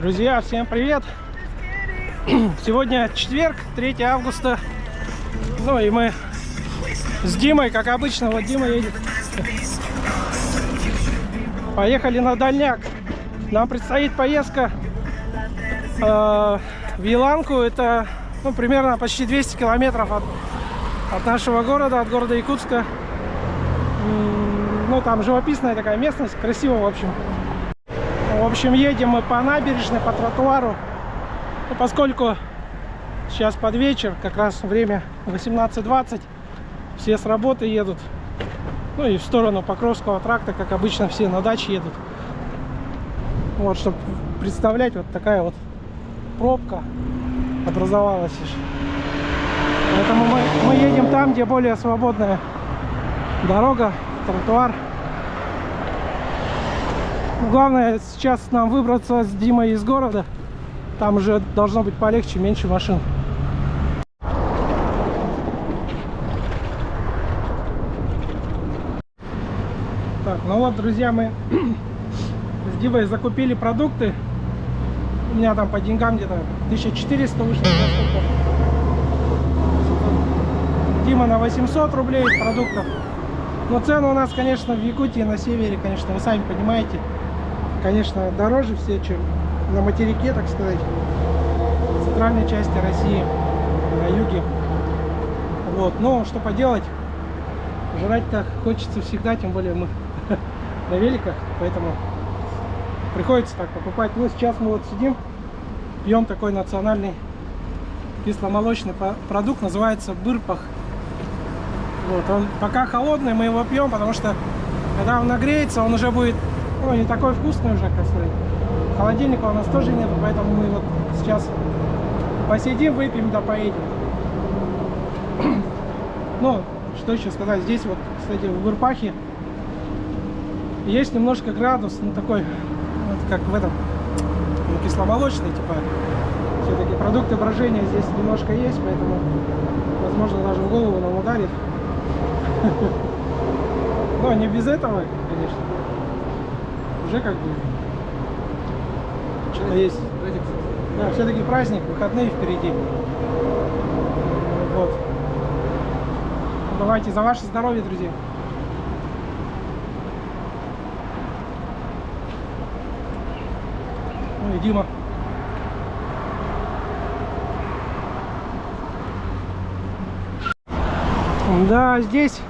Друзья, всем привет! Сегодня четверг, 3 августа. Ну и мы с Димой, как обычно, вот Дима едет. Поехали на дальняк. Нам предстоит поездка в Еланку. Это примерно почти 200 километров от нашего города, от города Якутска. Ну, там живописная такая местность, красиво, в общем. В общем, едем мы по набережной, по тротуару. Поскольку сейчас под вечер, как раз время 18:20, все с работы едут. Ну и в сторону Покровского тракта, как обычно, все на даче едут. Вот, чтобы представлять, вот такая вот пробка образовалась. Поэтому мы едем там, где более свободная дорога, тротуар. Главное сейчас нам выбраться с Димой из города. Там уже должно быть полегче, меньше машин. Так, ну вот, друзья, мы с Димой закупили продукты. У меня там по деньгам где-то 1400 вышло. Дима на 800 рублей продуктов. Но цены у нас, конечно, в Якутии, на севере, конечно, вы сами понимаете, конечно, дороже все, чем на материке, так сказать, в центральной части России, на юге. Вот, но что поделать, жрать-то хочется всегда, тем более мы на великах, поэтому приходится так покупать. Ну, сейчас мы вот сидим, пьем такой национальный кисломолочный продукт, называется бырпах. Вот, он пока холодный, мы его пьем, потому что когда он нагреется, он уже будет, ну, не такой вкусный уже, как сказать. Холодильника у нас тоже нет, поэтому мы вот сейчас посидим, выпьем, да поедем. Ну, что еще сказать, здесь вот, кстати, в Бырпахе есть немножко градус, ну, такой, вот как в этом, ну, кисломолочный, типа, все-таки продукты брожения здесь немножко есть, поэтому, возможно, даже в голову нам ударит. Но не без этого, конечно. Уже как бы что-то есть. Да, все-таки праздник, выходные впереди. Вот. Давайте за ваше здоровье, друзья. Ну и Дима. Да, здесь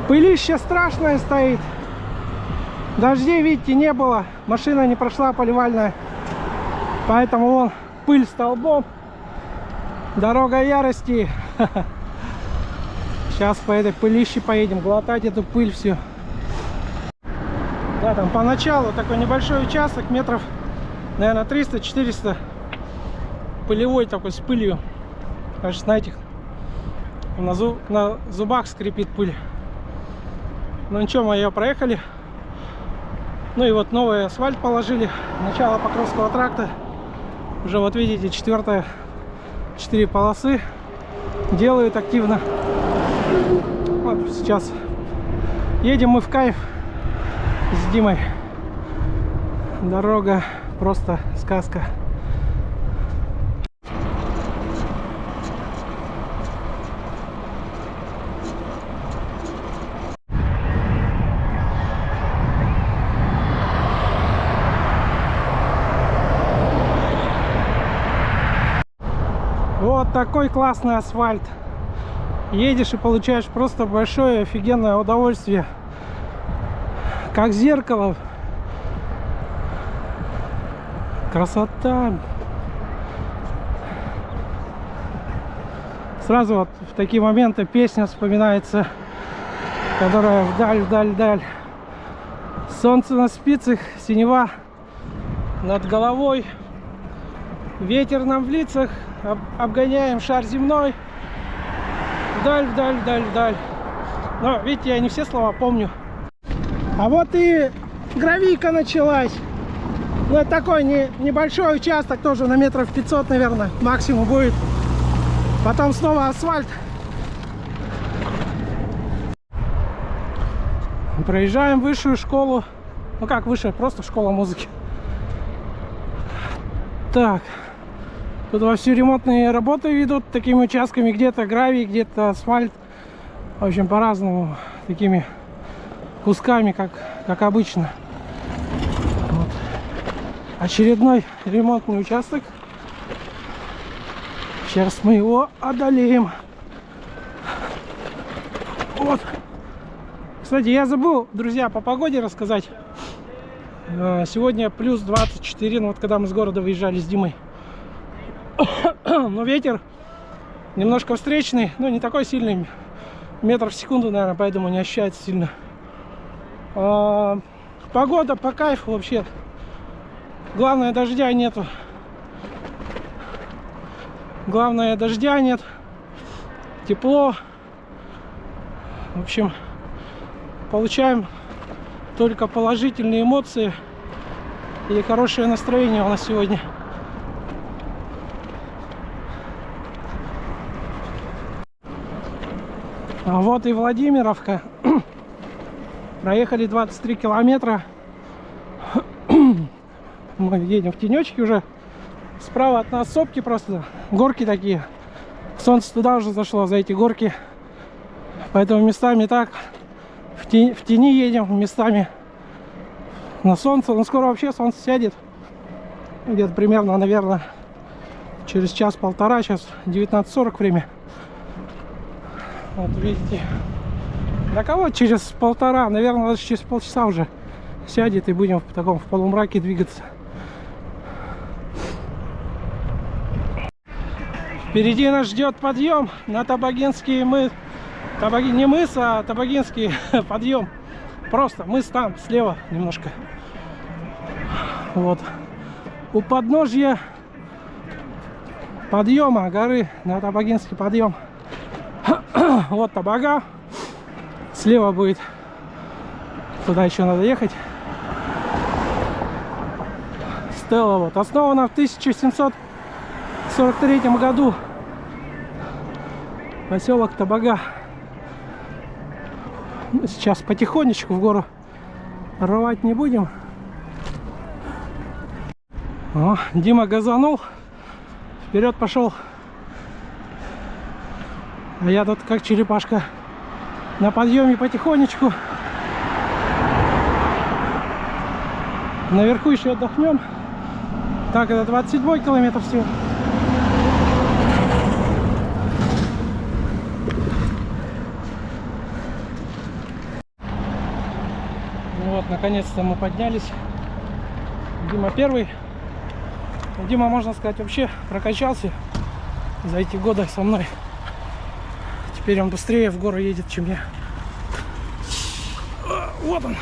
пылище страшное стоит. Дождей, видите, не было. Машина не прошла поливальная. Поэтому вон пыль столбом. Дорога ярости. Сейчас по этой пылище поедем глотать эту пыль всю. Да, там поначалу такой небольшой участок, метров, наверное, 300-400. Пылевой такой, с пылью. Кажется, на этих, на зубах скрипит пыль. Ну ничего, мы ее проехали. Ну и вот новый асфальт положили. Начало Покровского тракта. Уже вот видите, 4 полосы делают активно. Вот сейчас едем мы в кайф с Димой. Дорога просто сказка. Вот такой классный асфальт. Едешь и получаешь просто большое офигенное удовольствие. Как зеркало. Красота. Сразу вот в такие моменты песня вспоминается, которая вдаль. Солнце на спицах, синева над головой. Ветер нам в лицах. Обгоняем шар земной. Вдаль. Но, видите, я не все слова помню. А вот и гравийка началась. Ну, это такой небольшой участок, тоже на метров 500, наверное, максимум будет. Потом снова асфальт. Проезжаем высшую школу. Ну как высшая, просто школа музыки. Так, тут вовсю ремонтные работы ведут такими участками, где-то гравий, где-то асфальт. В общем, по-разному, такими кусками, как обычно. Вот. Очередной ремонтный участок. Сейчас мы его одолеем. Вот. Кстати, я забыл, друзья, по погоде рассказать. Сегодня плюс 24, ну вот когда мы с города выезжали с Димой. Но ветер немножко встречный, ну не такой сильный, метр в секунду, наверное, поэтому не ощущается сильно. Погода по кайфу вообще. Главное, дождя нету. Главное, дождя нет. Тепло. В общем, получаем только положительные эмоции и хорошее настроение у нас сегодня. А вот и Владимировка. Проехали 23 километра. Мы едем в тенечке уже. Справа от нас сопки просто. Горки такие. Солнце туда уже зашло, за эти горки. Поэтому местами так. В тени едем, местами на солнце. Но скоро вообще солнце сядет. Где-то примерно, наверное, через час-полтора. Сейчас 19:40 время. Вот видите. Да кого через полтора, наверное, даже через полчаса уже сядет и будем в таком в полумраке двигаться. Впереди нас ждет подъем на Табагинский мыс. Не мыс, а Табагинский подъем. Просто мыс там, слева немножко. Вот. У подножья подъема горы на Табагинский подъем. Вот Табага. Слева будет. Туда еще надо ехать. Стелла вот. Основана в 1743 году. Поселок Табага. Сейчас потихонечку в гору рвать не будем. О, Дима газанул. Вперед пошел. А я тут как черепашка на подъеме потихонечку. Наверху еще отдохнем. Так, это 27 километр всего. Вот, наконец-то мы поднялись. Дима первый. Дима, можно сказать, вообще прокачался за эти годы со мной. Теперь он быстрее в гору едет, чем я. Вот он.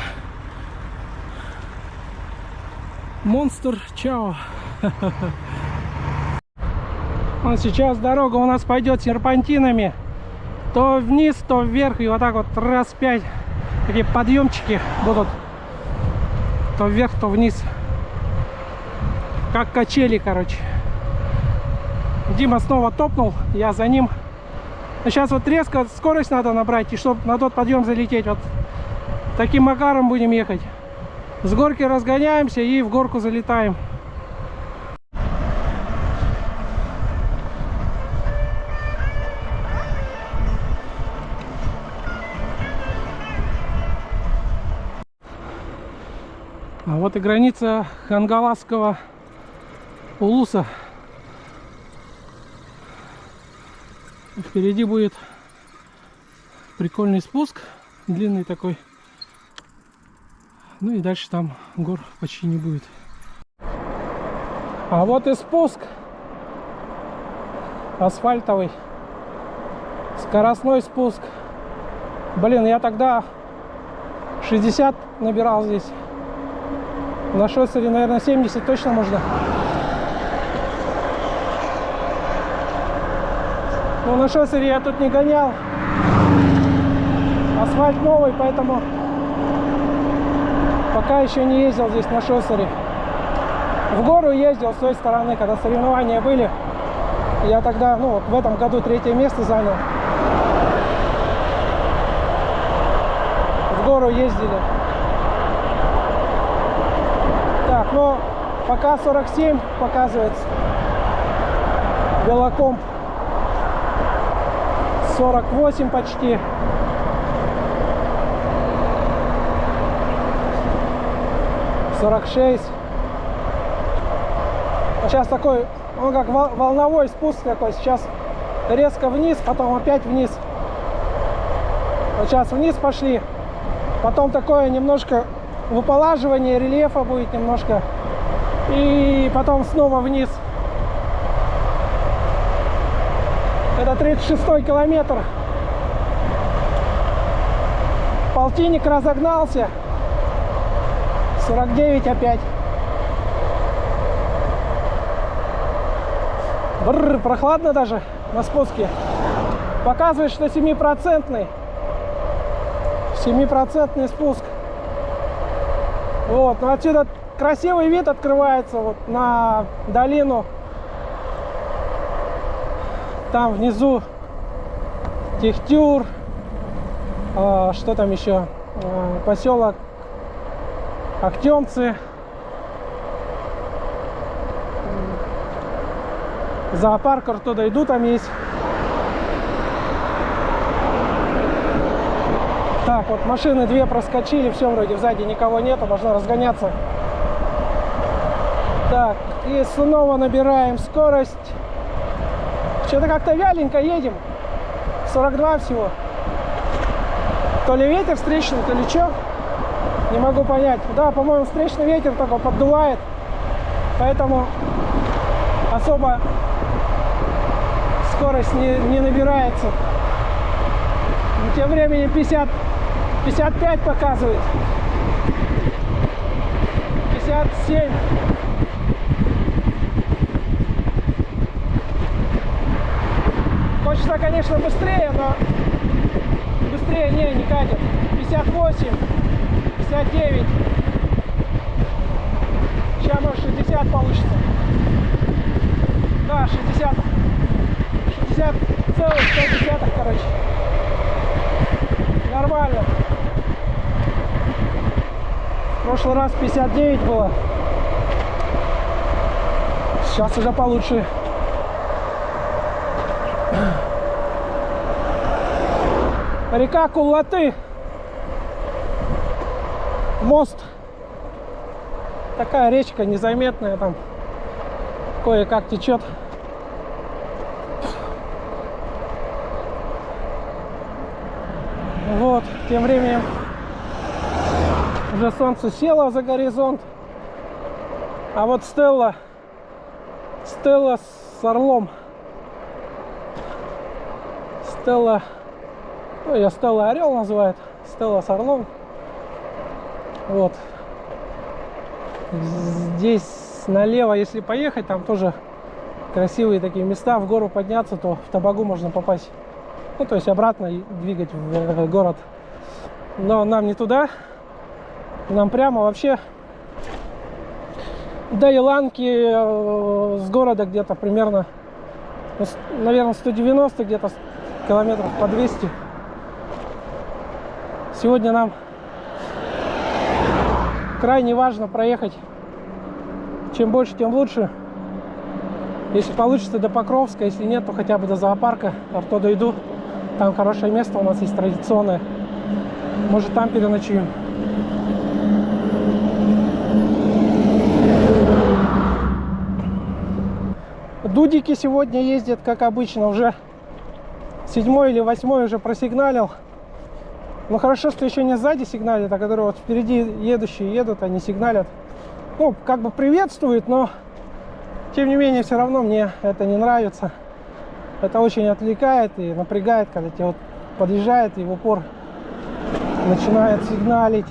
Монстр, чао. Вот сейчас дорога у нас пойдет серпантинами. То вниз, то вверх. И вот так вот раз 5. Такие подъемчики будут. То вверх, то вниз. Как качели, короче. Дима снова топнул. Я за ним. Но сейчас вот резко скорость надо набрать, и чтобы на тот подъем залететь. Вот таким макаром будем ехать. С горки разгоняемся и в горку залетаем. А вот и граница Хангаласского улуса. Впереди будет прикольный спуск, длинный такой. Ну и дальше там гор почти не будет. А вот и спуск асфальтовый, скоростной спуск. Блин, я тогда 60 набирал здесь. На шоссере, наверное, 70 точно можно. Но на шоссере я тут не гонял. Асфальт новый, поэтому пока еще не ездил здесь на шоссере. В гору ездил с той стороны, когда соревнования были. Я тогда, ну, в этом году 3-е место занял. В гору ездили. Так, ну, Пока 47 показывается. Велокомп 48 почти. -46. Сейчас такой, он как волновой спуск такой. Сейчас резко вниз, потом опять вниз. Вот сейчас вниз пошли. Потом такое немножко выполаживание рельефа будет немножко. И потом снова вниз. Это 36-й километр. Полтинник разогнался. 49 опять. Бррр, прохладно даже на спуске. Показывает, что 7% спуск. Вот, но отсюда красивый вид открывается вот на долину. Там внизу Техтюр, что там еще, поселок Актемцы, зоопарк оттуда иду, там есть. Так, вот машины две проскочили, все, вроде сзади никого нету, можно разгоняться. Так, и снова набираем скорость. Что-то как-то вяленько едем. 42 всего. То ли ветер встречный, то ли что. Не могу понять. Да, по-моему, встречный ветер только поддувает. Поэтому особо скорость не набирается. Но тем временем 55 показывает. 57. Хочется, конечно, быстрее, но быстрее не катит. 58, 59. Сейчас, может, 60 получится. Да, 60,1, короче. Нормально. В прошлый раз 59 было. Сейчас уже получше. Река Куллаты. Мост. Такая речка незаметная, там кое-как течет. Вот, тем временем уже солнце село за горизонт. А вот Стелла с орлом. Стелла, ну, ее Стелла Орел называют. Стелла с орлом. Вот. Здесь налево, если поехать, там тоже красивые такие места. В гору подняться, то в Табагу можно попасть. Ну, то есть обратно двигать в город. Но нам не туда. Нам прямо вообще до Иланки с города где-то примерно, наверное, 190 где-то километров по 200. Сегодня нам крайне важно проехать. Чем больше, тем лучше. Если получится, до Покровска. Если нет, то хотя бы до зоопарка. Оттуда иду. Там хорошее место у нас есть традиционное. Может, там переночуем. Дудики сегодня ездят, как обычно, уже 7-й или 8-й уже просигналил. Но хорошо, что еще не сзади сигналят, а которые вот впереди едущие едут, они сигналят. Ну, как бы приветствуют, но тем не менее, все равно мне это не нравится. Это очень отвлекает и напрягает, когда тебе вот подъезжает и в упор начинает сигналить.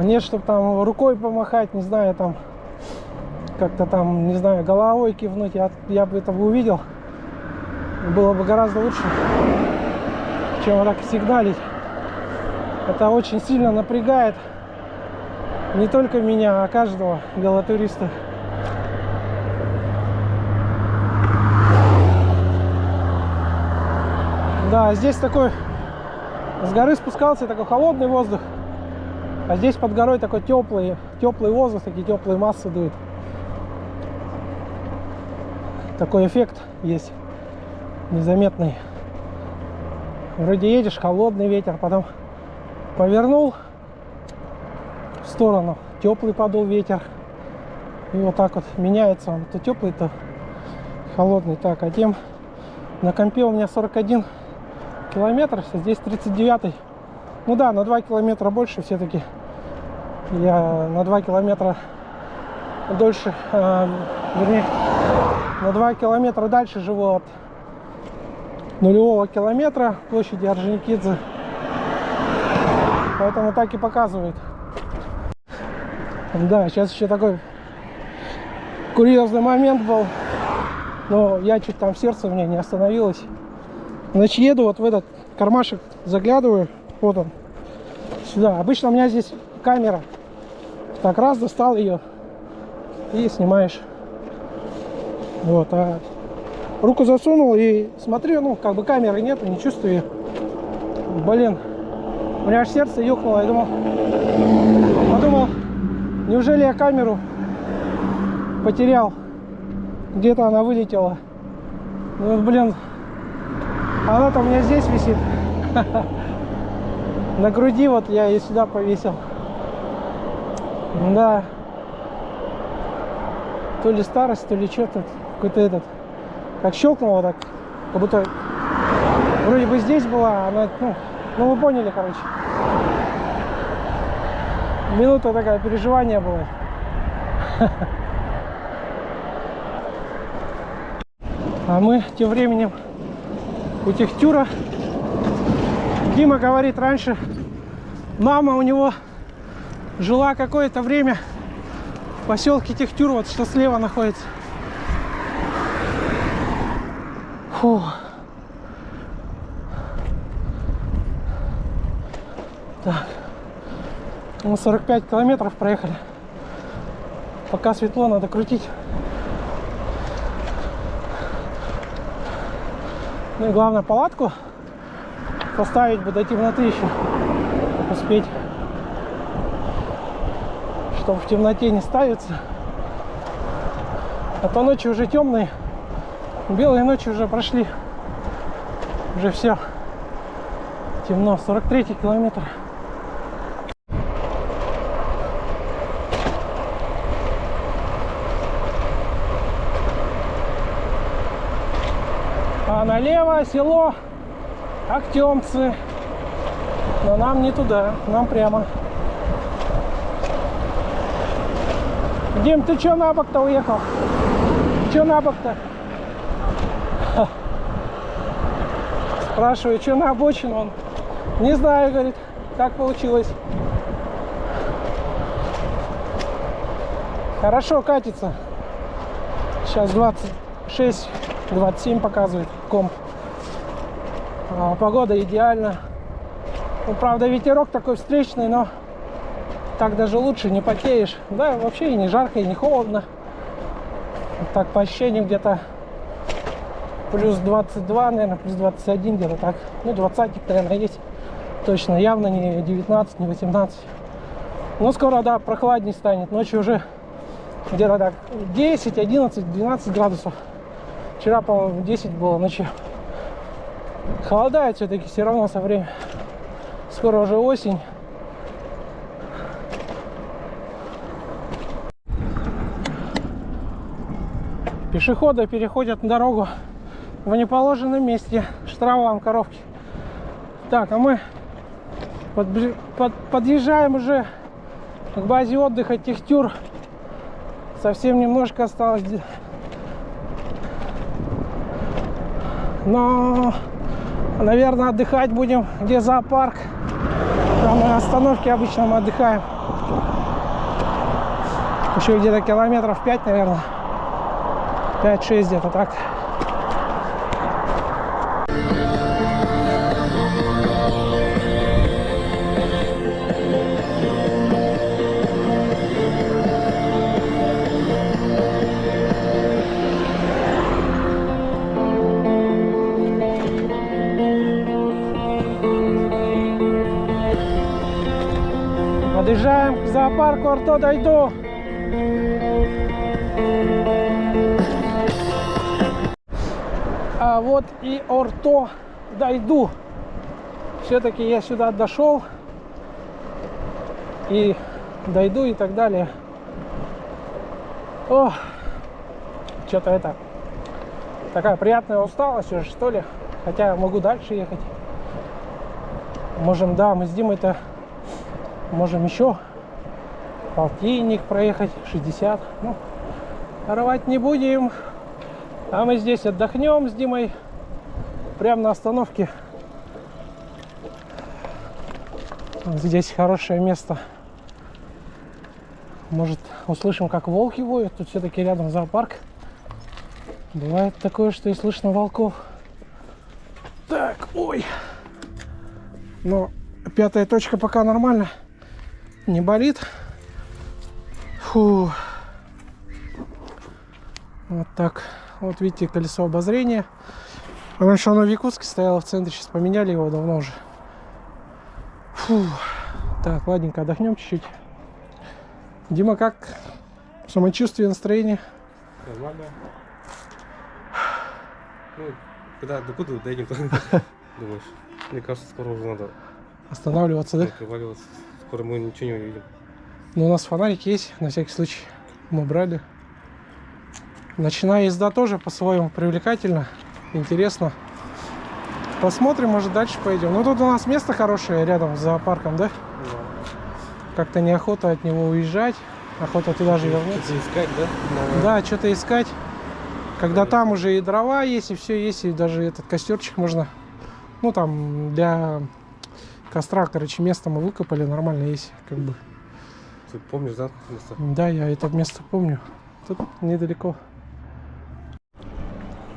Нет, чтобы там рукой помахать, не знаю, там как-то там, не знаю, головой кивнуть. Я бы это увидел. Было бы гораздо лучше, чем вот так сигналить. Это очень сильно напрягает не только меня, а каждого велотуриста. Да, здесь такой, с горы спускался, такой холодный воздух. А здесь под горой такой теплый воздух, такие теплые массы дуют. Такой эффект есть незаметный. Вроде едешь, холодный ветер, потом повернул в сторону, теплый подул ветер. И вот так вот меняется он, то теплый, то холодный. Так, а тем на компе у меня 41 километр, здесь 39. Ну да, на 2 километра больше все-таки. Я на 2 километра дольше, вернее, на 2 километра дальше живу от нулевого километра площади Орджоникидзе. Поэтому так и показывает. Да, сейчас еще такой курьезный момент был. Но я чуть там сердце у меня не остановилось. Значит, еду вот в этот кармашек, заглядываю. Вот он. Сюда. Обычно у меня здесь камера. Так раз достал ее и снимаешь. Вот. А руку засунул и смотрю, ну, как бы камеры нету, не чувствую ее. Блин. У меня аж сердце ёкнуло. Я подумал, неужели я камеру потерял? Где-то она вылетела. Ну, блин. Она-то у меня здесь висит. На груди вот я ее сюда повесил. Да. То ли старость, то ли что-то. Какой-то этот. Как щелкнуло так. Как будто вроде бы здесь была. Она, ну вы поняли, короче. Минута такая переживания было. А мы тем временем у Техтюра. Дима говорит, раньше мама у него жила какое-то время в поселке Техтюр, вот что слева находится. Фу. Так. Мы 45 километров проехали. Пока светло, надо крутить. Ну и главное, палатку поставить бы до темноты еще успеть, чтобы в темноте не ставиться. А то ночи уже темные, белые ночи уже прошли, уже все темно. 43-й километр. А налево село Актемцы. Но нам не туда, нам прямо. Дим, ты чё на бок-то уехал? Чё на бок-то? Спрашиваю, чё на обочину? Он не знаю, говорит, так получилось. Хорошо катится. Сейчас 26-27 показывает комп. Погода идеальна. Ну, правда, ветерок такой встречный, но так даже лучше, не потеешь. Да, вообще и не жарко, и не холодно. Так, по ощущениям, где-то плюс 22, наверное, плюс 21, где-то так. Ну, 20, наверное, есть. Точно, явно не 19, не 18. Но скоро, да, прохладнее станет. Ночью уже где-то так 10, 11, 12 градусов. Вчера, по-моему, 10 было ночью. Холодает все-таки все равно со временем. Скоро уже осень. Пешеходы переходят на дорогу в неположенном месте. Штраф вам, коровки. Так, а мы подъезжаем уже к базе отдыха Техтюр. Совсем немножко осталось. Но, наверное, отдыхать будем, где зоопарк. Там на остановке обычно мы отдыхаем. Еще где-то километров 5, наверное. 5-6 где-то так. Подъезжаем к зоопарку Орто Дойду. А вот и Орто Дойду. Все-таки я сюда дошел. И дойду и так далее. О, что-то это такая приятная усталость уже, что ли. Хотя могу дальше ехать. Можем, да, мы с Димой-то можем еще полтинник проехать, 60. Ну, рвать не будем. А мы здесь отдохнем с Димой. Прямо на остановке. Здесь хорошее место. Может, услышим, как волки воют. Тут все-таки рядом зоопарк. Бывает такое, что и слышно волков. Так, ой. Но 5-я точка пока нормально. Не болит. Фу. Вот так. Вот видите, колесо обозрения. Раньше оно в Якутске стояло в центре. Сейчас поменяли его давно уже. Фу. Так, ладненько, отдохнем чуть-чуть. Дима, как самочувствие, настроение? Нормально. Ну, когда докуда доедем, то думаешь. Мне кажется, скоро уже надо Останавливаться, да? проваливаться. Скоро мы ничего не увидим. Ну, у нас фонарик есть, на всякий случай. Мы брали. Ночная езда тоже по-своему привлекательна, интересно. Посмотрим, может, дальше пойдем. Ну, тут у нас место хорошее рядом с зоопарком, да? Как-то неохота от него уезжать. Охота туда же вернуться. Что-то искать, да? Да, что-то искать. Когда там уже и дрова есть, и все есть, и даже этот костерчик можно. Ну, там для костра, короче, место мы выкопали, нормально есть, как бы. Ты помнишь, да, место? Да, я это место помню. Тут недалеко.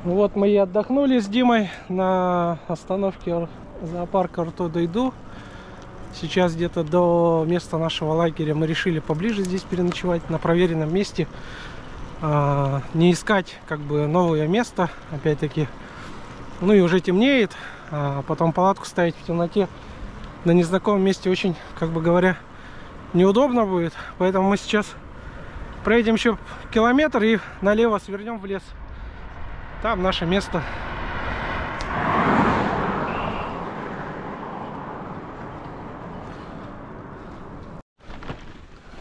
Ну вот мы и отдохнули с Димой на остановке зоопарка Орто Дойду. Сейчас где-то до места нашего лагеря мы решили поближе здесь переночевать, на проверенном месте. Не искать как бы новое место, опять-таки. Ну и уже темнеет, а потом палатку ставить в темноте на незнакомом месте очень, как бы говоря, неудобно будет. Поэтому мы сейчас проедем еще километр и налево свернем в лес. Там наше место.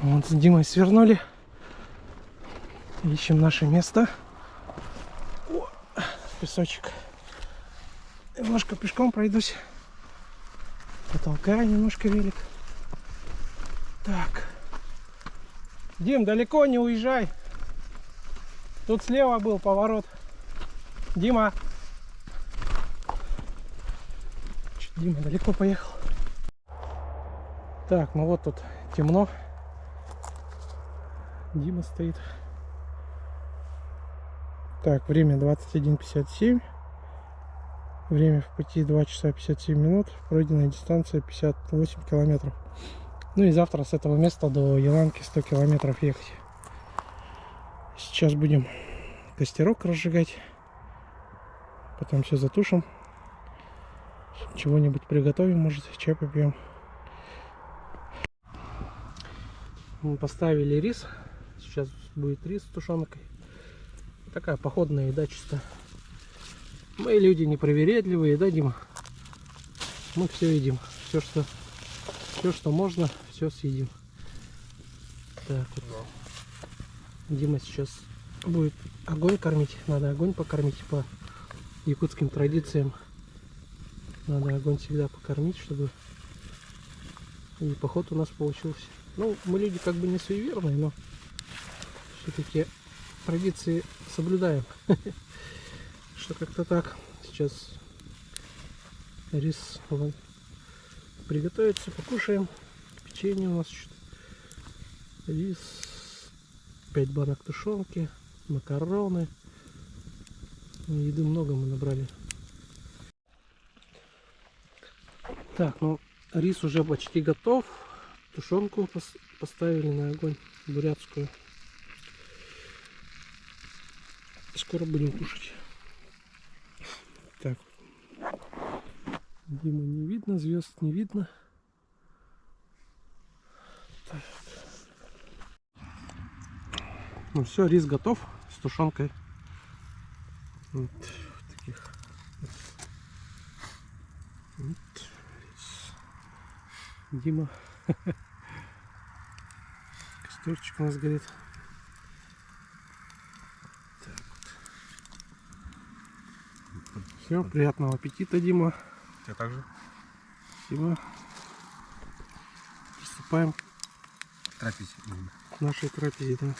Вот с Димой свернули. Ищем наше место. О, песочек. Немножко пешком пройдусь. Потолкаю немножко велик. Так. Дим, далеко не уезжай. Тут слева был поворот. Дима. Дима далеко поехал. Так, ну вот тут темно. Дима стоит. Так, время 21:57. Время в пути 2 часа 57 минут. Пройденная дистанция 58 километров. Ну и завтра с этого места до Еланки 100 километров ехать. Сейчас будем костерок разжигать. Потом все затушим. Чего-нибудь приготовим, может, чай попьем. Мы поставили рис. Сейчас будет рис с тушенкой. Такая походная еда чисто. Мы люди непривередливые, да, Дима? Мы все едим. Все, что можно, все съедим. Так, вот. Дима сейчас будет огонь кормить. Надо огонь покормить по якутским традициям. Надо огонь всегда покормить, чтобы и поход у нас получился. Ну, мы люди как бы не суеверные, но все-таки традиции соблюдаем. Что как-то так. Сейчас рис приготовится, покушаем. Печенье у нас рис, 5 банок тушенки, макароны. Еды много мы набрали. Так, ну рис уже почти готов. Тушенку поставили на огонь бурятскую. Скоро будем кушать. Так. Диму не видно, звезд не видно. Ну все, рис готов с тушенкой. Вот в таких. Вот рис. Дима. Костерчик у нас горит. Все, приятного аппетита, Дима. Тебе также? Спасибо. Приступаем Трапезе. к нашей трапезе. Да.